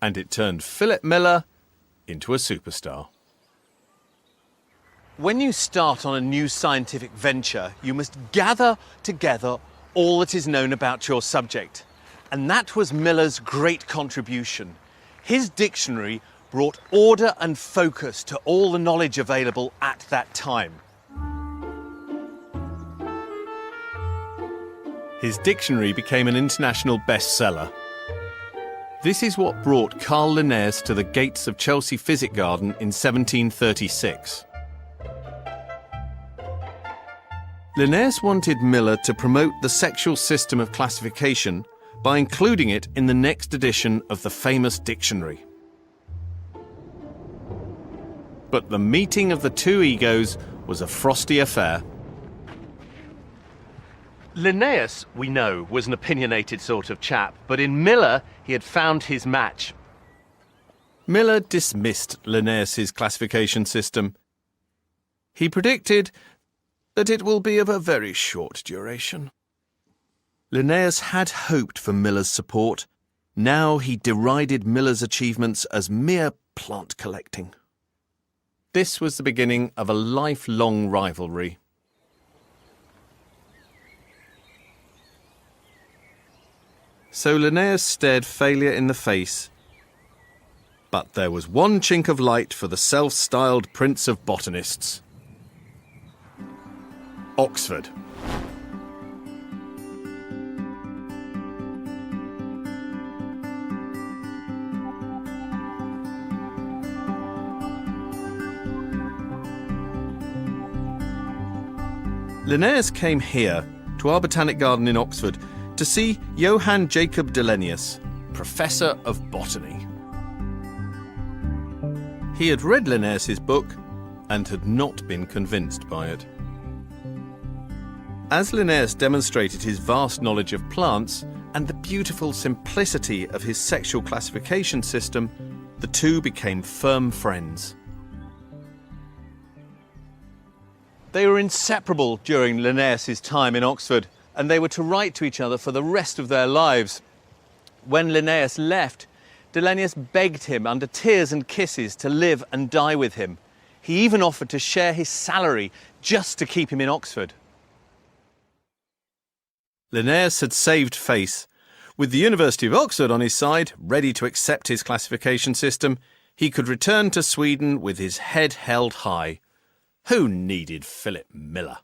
And it turned Philip Miller into a superstar. When you start on a new scientific venture, you must gather together all that is known about your subject. And that was Miller's great contribution. His dictionary brought order and focus to all the knowledge available at that time. His dictionary became an international bestseller. This is what brought Carl Linnaeus to the gates of Chelsea Physic Garden in 1736. Linnaeus wanted Miller to promote the sexual system of classification by including it in the next edition of the famous dictionary. But the meeting of the two egos was a frosty affair. Linnaeus, we know, was an opinionated sort of chap, but in Miller he had found his match. Miller dismissed Linnaeus's classification system. He predicted that it will be of a very short duration. Linnaeus had hoped for Miller's support. Now he derided Miller's achievements as mere plant collecting. This was the beginning of a lifelong rivalry. So Linnaeus stared failure in the face. But there was one chink of light for the self-styled prince of botanists. Oxford. Linnaeus came here, to our botanic garden in Oxford, to see Johann Jacob Dellenius, Professor of Botany. He had read Linnaeus's book and had not been convinced by it. As Linnaeus demonstrated his vast knowledge of plants and the beautiful simplicity of his sexual classification system, the two became firm friends. They were inseparable during Linnaeus's time in Oxford, and they were to write to each other for the rest of their lives. When Linnaeus left, Dellenius begged him under tears and kisses to live and die with him. He even offered to share his salary just to keep him in Oxford. Linnaeus had saved face. With the University of Oxford on his side, ready to accept his classification system, he could return to Sweden with his head held high. Who needed Philip Miller?